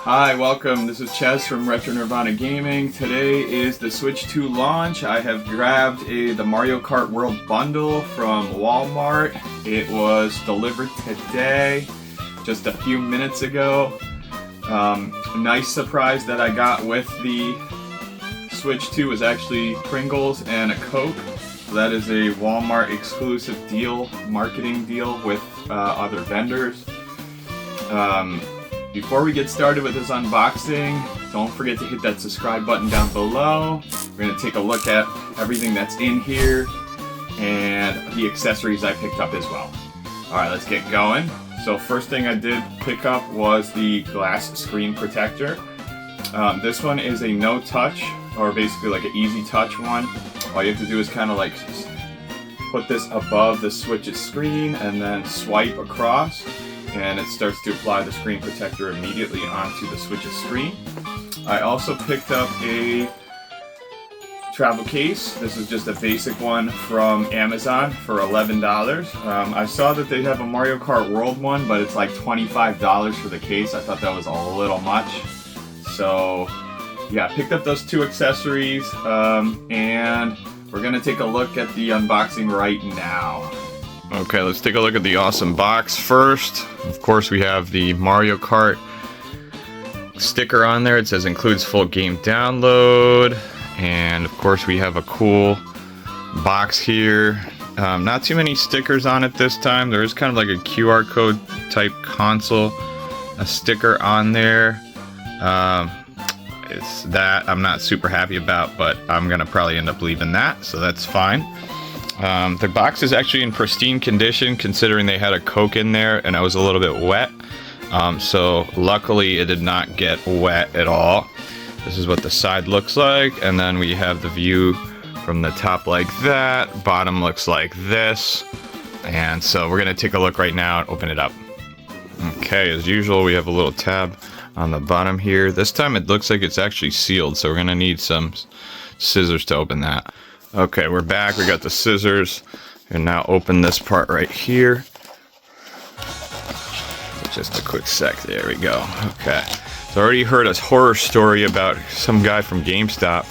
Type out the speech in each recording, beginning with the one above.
Hi, welcome. This is Ches from Retro Nirvana Gaming. Today is the Switch 2 launch. I have grabbed the Mario Kart World Bundle from Walmart. It was delivered today, just a few minutes ago. Nice surprise that I got with the Switch 2 was actually Pringles and a Coke. So that is a Walmart exclusive deal, marketing deal with other vendors. Before we get started with this unboxing, don't forget to hit that subscribe button down below. We're going to take a look at everything that's in here and the accessories I picked up as well. Alright, let's get going. So first thing I did pick up was the glass screen protector. This one is a no touch, or basically like an easy touch one. All you have to do is kind of like put this above the Switch's screen and then swipe across, and it starts to apply the screen protector immediately onto the Switch's screen. I also picked up a travel case. This is just a basic one from Amazon for $11. I saw that they have a Mario Kart World one, but it's like $25 for the case. I thought that was a little much. So yeah, I picked up those two accessories, and we're gonna take a look at the unboxing right now. Okay, let's take a look at the awesome box first. Of course, we have the Mario Kart sticker on there. It says includes full game download. And of course, we have a cool box here. Not too many stickers on it this time. There is kind of like a QR code type console, a sticker on there. It's that I'm not super happy about, but I'm gonna probably end up leaving that, so that's fine. The box is actually in pristine condition, considering they had a Coke in there and I was a little bit wet. So luckily it did not get wet at all. This is what the side looks like, and then we have the view from the top like that. Bottom looks like this. And so we're gonna take a look right now and open it up. Okay, as usual, we have a little tab on the bottom here. This time it looks like it's actually sealed, so we're gonna need some scissors to open that. Okay, we're back. We got the scissors. And now open this part right here. Just a quick sec. There we go. Okay. So I already heard a horror story about some guy from GameStop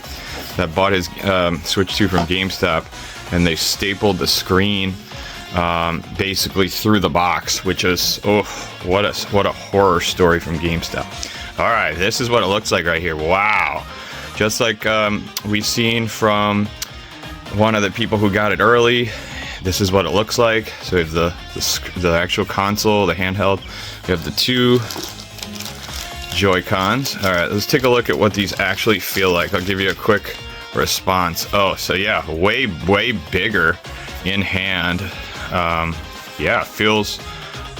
that bought his Switch 2 from GameStop, and they stapled the screen basically through the box, which is, oh, what a horror story from GameStop. All right, this is what it looks like right here. Wow. Just like we've seen from one of the people who got it early, this is what it looks like. So we have the actual console, the handheld. We have the two Joycons. All right, let's take a look at what these actually feel like. I'll give you a quick response. Oh, so yeah, way bigger in hand. Yeah, it feels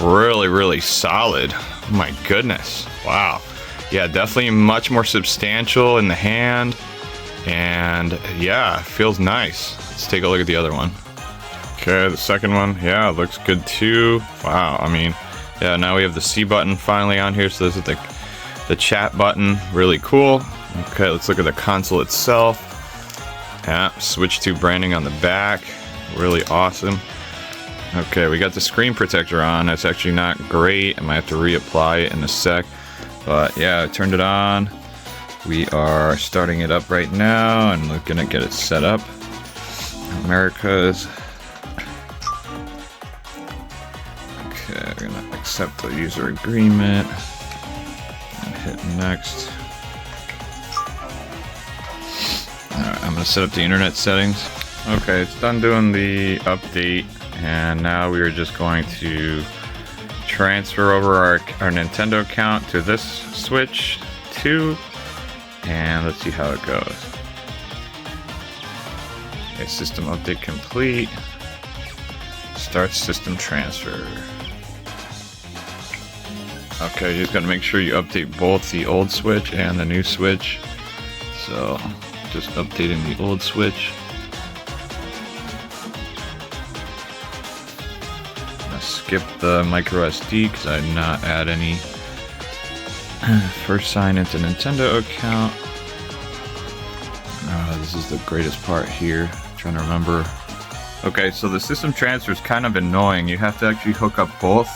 really solid. Oh my goodness, wow. Yeah, definitely much more substantial in the hand, and yeah, it feels nice. Let's take a look at the other one. Okay, the second one, yeah, it looks good too. Wow, I mean, yeah, now we have the C button finally on here, so this is the chat button, really cool. Okay, let's look at the console itself. Yeah, Switch 2 branding on the back, really awesome. Okay, we got the screen protector on. That's actually not great. I might have to reapply it in a sec. But yeah, I turned it on. We are starting it up right now, and we're gonna get it set up. America's. Okay, we're gonna accept the user agreement and hit next. Alright, I'm gonna set up the internet settings. Okay, it's done doing the update, and now we are just going to transfer over our Nintendo account to this Switch 2, and let's see how it goes. Okay, system update complete. Start system transfer. Okay, you just gotta make sure you update both the old Switch and the new Switch. So, just updating the old Switch. Skip the micro SD because I did not add any. First sign into Nintendo account. This is the greatest part here. I'm trying to remember. Okay, so the system transfer is kind of annoying. You have to actually hook up both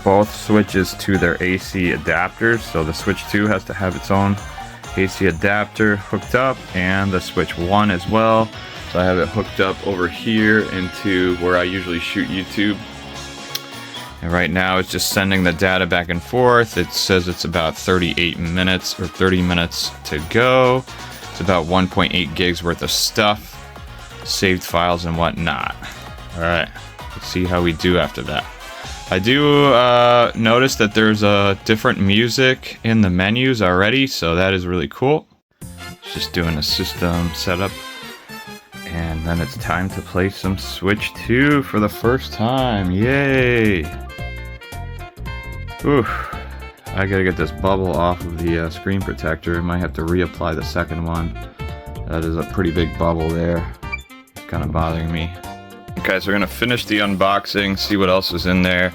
both switches to their AC adapters. So the Switch 2 has to have its own AC adapter hooked up, and the Switch 1 as well. So I have it hooked up over here into where I usually shoot YouTube. And right now it's just sending the data back and forth. It says it's about 38 minutes or 30 minutes to go. It's about 1.8 gigs worth of stuff, saved files and whatnot. All right, let's see how we do after that. I do notice that there's different music in the menus already, so that is really cool. Just doing a system setup. And then it's time to play some Switch 2 for the first time. Yay! Oof. I gotta get this bubble off of the screen protector. I might have to reapply the second one. That is a pretty big bubble there. It's kind of bothering me. Okay, so we're gonna finish the unboxing, see what else is in there.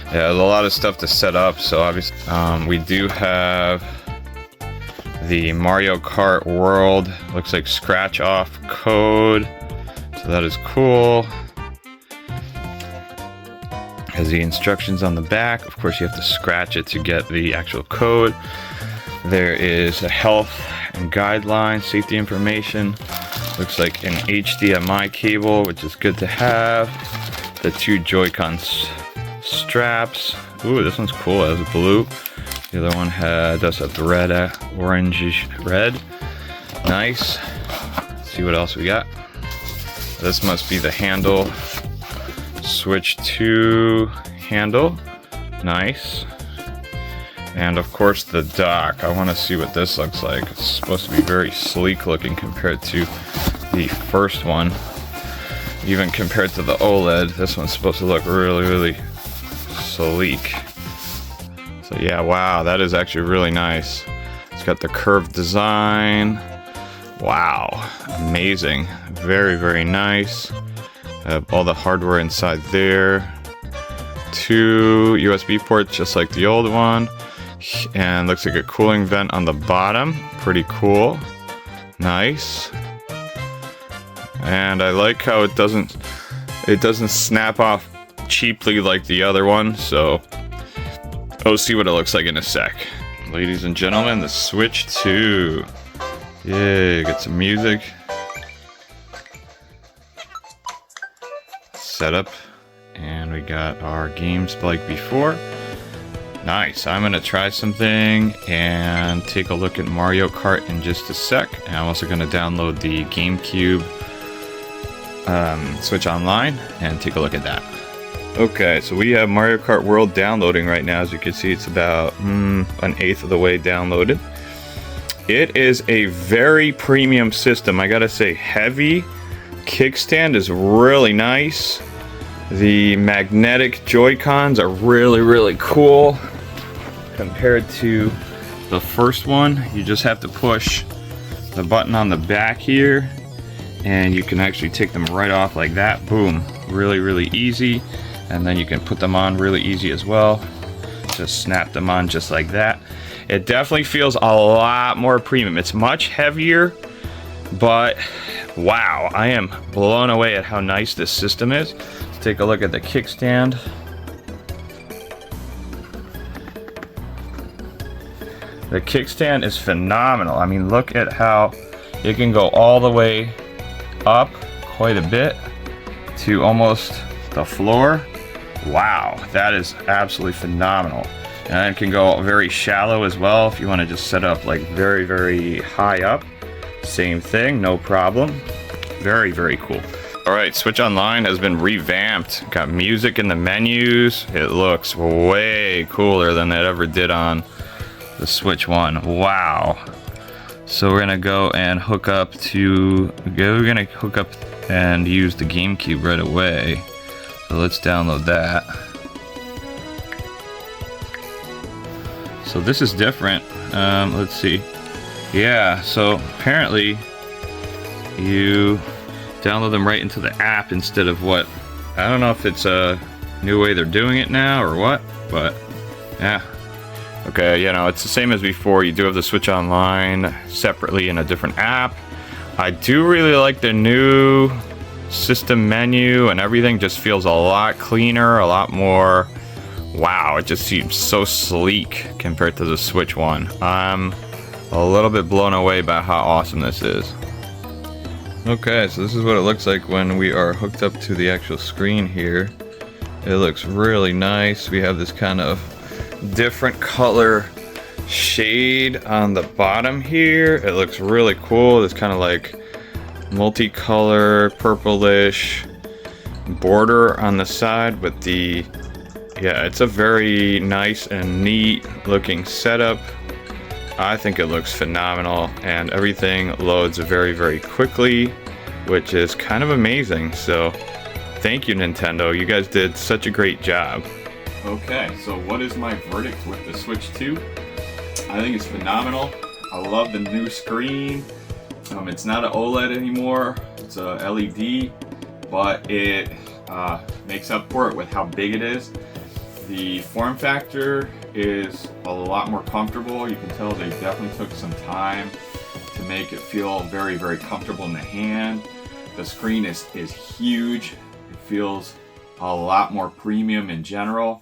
Yeah, there's a lot of stuff to set up, so obviously we do have the Mario Kart World. Looks like scratch off code, so that is cool. Has the instructions on the back. Of course, you have to scratch it to get the actual code. There is a health and guideline, safety information. Looks like an HDMI cable, which is good to have. The 2 Joycons straps. Ooh, this one's cool. It has blue. The other one does have the red, orangish red. Nice. Let's see what else we got. This must be the handle. Switch 2 handle. Nice. And of course the dock. I want to see what this looks like. It's supposed to be very sleek looking compared to the first one. Even compared to the OLED, this one's supposed to look really, really sleek. So yeah, wow, that is actually really nice. It's got the curved design. Wow, amazing. Very, very nice. Have all the hardware inside there. 2 USB ports, just like the old one. And looks like a cooling vent on the bottom. Pretty cool. Nice. And I like how it doesn't snap off cheaply like the other one. So we'll see what it looks like in a sec. Ladies and gentlemen, the Switch 2. Yay, get some music. Setup. And we got our games like before. Nice. I'm going to try something and take a look at Mario Kart in just a sec. And I'm also going to download the Gamecube Switch Online and take a look at that. Okay, so we have Mario Kart World downloading right now. As you can see, it's about an eighth of the way downloaded. It is a very premium system. I gotta say, heavy kickstand is really nice. The magnetic Joy-Cons are really, really cool. Compared to the first one, you just have to push the button on the back here, and you can actually take them right off like that. Boom. Really, really easy. And then you can put them on really easy as well. Just snap them on just like that. It definitely feels a lot more premium. It's much heavier, but wow, I am blown away at how nice this system is. Let's take a look at the kickstand. The kickstand is phenomenal. I mean, look at how it can go all the way up quite a bit to almost the floor. Wow, that is absolutely phenomenal. And it can go very shallow as well if you want to just set up like very, very high up. Same thing, no problem. Very, very cool. All right, Switch Online has been revamped. Got music in the menus. It looks way cooler than it ever did on the Switch 1. Wow. So we're gonna go and hook up and use the Gamecube right away. So let's download that. So this is different. Let's see. Yeah, so apparently you download them right into the app instead of what, I don't know if it's a new way they're doing it now or what, but yeah. Okay, you know, it's the same as before. You do have the Switch Online separately in a different app. I do really like the new system menu, and everything just feels a lot cleaner, a lot more Wow, it just seems so sleek compared to the Switch one. I'm a little bit blown away by how awesome this is. Okay, so this is what it looks like when we are hooked up to the actual screen here. It looks really nice. We have this kind of different color shade on the bottom here. It looks really cool. It's kind of like multicolor, purplish border on the side with the... Yeah, it's a very nice and neat looking setup. I think it looks phenomenal, and everything loads very, very quickly, which is kind of amazing. So thank you, Nintendo. You guys did such a great job. Okay, so what is my verdict with the Switch 2? I think it's phenomenal. I love the new screen. It's not an OLED anymore, it's a LED, but it makes up for it with how big it is. The form factor is a lot more comfortable. You can tell they definitely took some time to make it feel very, very comfortable in the hand. The screen is huge. It feels a lot more premium in general.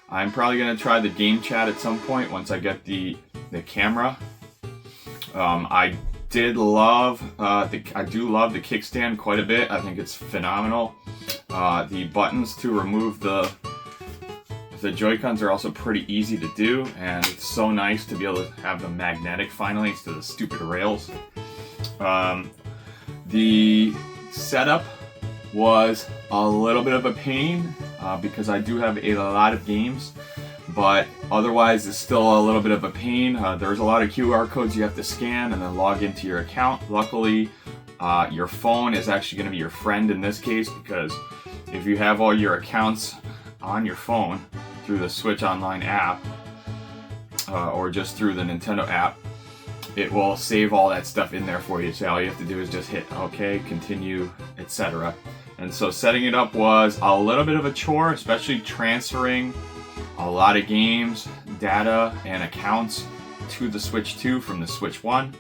I'm probably going to try the game chat at some point once I get the camera. I do love the kickstand quite a bit. I think it's phenomenal. The buttons to remove the Joy-Cons are also pretty easy to do, and it's so nice to be able to have them magnetic finally instead of the stupid rails. The setup was a little bit of a pain because I do have a lot of games, but otherwise it's still a little bit of a pain. There's a lot of QR codes you have to scan and then log into your account. Luckily, your phone is actually going to be your friend in this case, because if you have all your accounts on your phone through the Switch Online app or just through the Nintendo app, it will save all that stuff in there for you. So all you have to do is just hit OK, continue, etc. And so setting it up was a little bit of a chore, especially transferring a lot of games, data, and accounts to the Switch 2 from the Switch 1.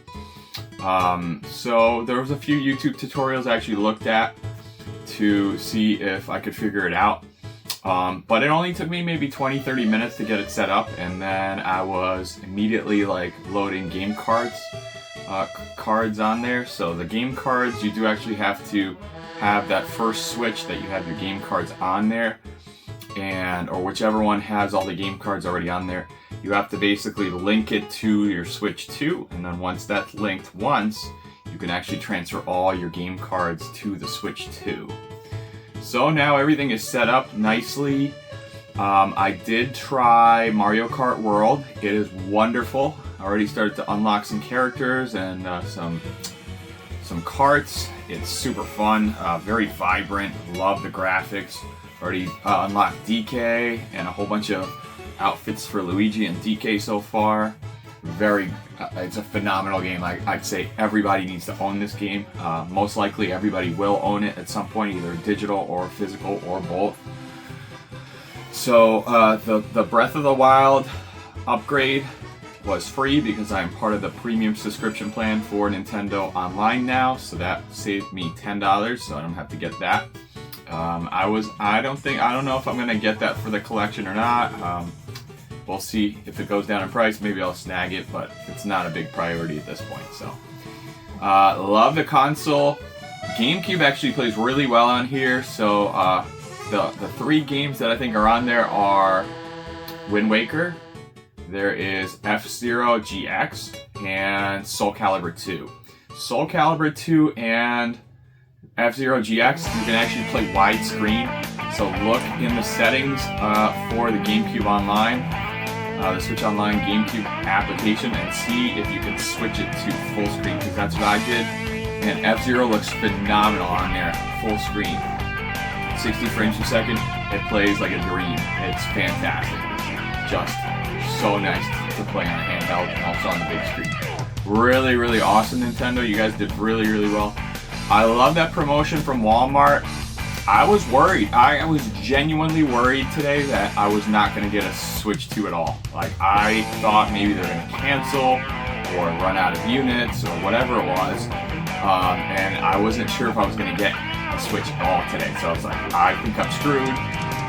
So there was a few YouTube tutorials I actually looked at to see if I could figure it out. But it only took me maybe 20-30 minutes to get it set up, and then I was immediately like loading game cards on there. So the game cards, you do actually have to have that first Switch that you have your game cards on there, or whichever one has all the game cards already on there. You have to basically link it to your Switch 2, and then once that's linked once, you can actually transfer all your game cards to the Switch 2. So now everything is set up nicely. I did try Mario Kart World. It is wonderful. I already started to unlock some characters and some carts. It's super fun, very vibrant. Love the graphics. Already unlocked DK and a whole bunch of outfits for Luigi and DK so far. It's a phenomenal game. I'd say everybody needs to own this game. Most likely everybody will own it at some point, either digital or physical or both. So the Breath of the Wild upgrade was free because I'm part of the premium subscription plan for Nintendo Online now, so that saved me $10, so I don't have to get that. I don't know if I'm gonna get that for the collection or not. We'll see if it goes down in price. Maybe I'll snag it, but it's not a big priority at this point. So, love the console. Gamecube actually plays really well on here. So, the three games that I think are on there are Wind Waker, there is F-Zero GX, and Soul Calibur 2. Soul Calibur 2 and F-Zero GX, you can actually play widescreen. So look in the settings for the Gamecube Online, the Switch Online Gamecube application, and see if you can switch it to full screen, because that's what I did. And F-Zero looks phenomenal on there, full screen. 60 frames per second, it plays like a dream. It's fantastic. Just so nice to play on a handheld and also on the big screen. Really, really awesome, Nintendo. You guys did really, really well. I love that promotion from Walmart. I was worried. I was genuinely worried today that I was not going to get a Switch 2 at all. Like, I thought maybe they're going to cancel or run out of units or whatever it was. And I wasn't sure if I was going to get a Switch at all today. So I was like, I think I'm screwed.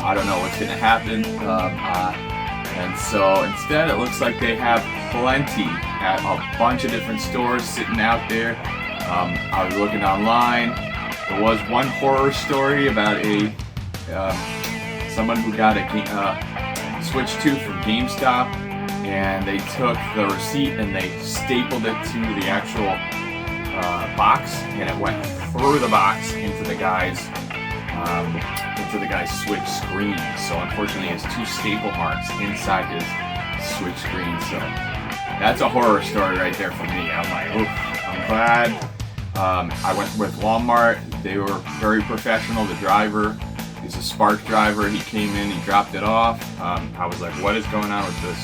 I don't know what's gonna happen. And so instead, it looks like they have plenty at a bunch of different stores sitting out there. I was looking online. There was one horror story about someone who got a Switch 2 from GameStop, and they took the receipt and they stapled it to the actual box, and it went through the box into the guy's Switch screen. So unfortunately, he has 2 staple marks inside his Switch screen. So that's a horror story right there for me. I'm like, oof. I'm glad. I went with Walmart. They were very professional. The driver, he's a Spark driver. He came in, he dropped it off. I was like, what is going on with the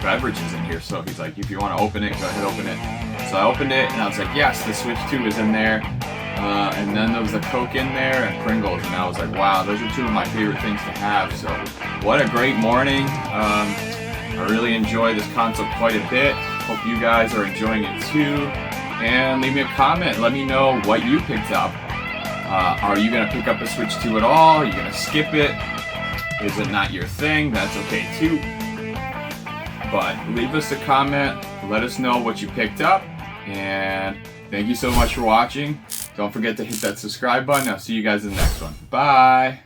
beverages in here? So he's like, if you want to open it, go ahead, open it. So I opened it, and I was like, yes, the Switch 2 is in there. And then there was a Coke in there and Pringles, and I was like, wow, those are 2 of my favorite things to have. So what a great morning. I really enjoy this console quite a bit. Hope you guys are enjoying it too. And leave me a comment. Let me know what you picked up. Are you going to pick up a Switch 2 at all? Are you going to skip it? Is it not your thing? That's okay too. But leave us a comment. Let us know what you picked up. And thank you so much for watching. Don't forget to hit that subscribe button. I'll see you guys in the next one. Bye.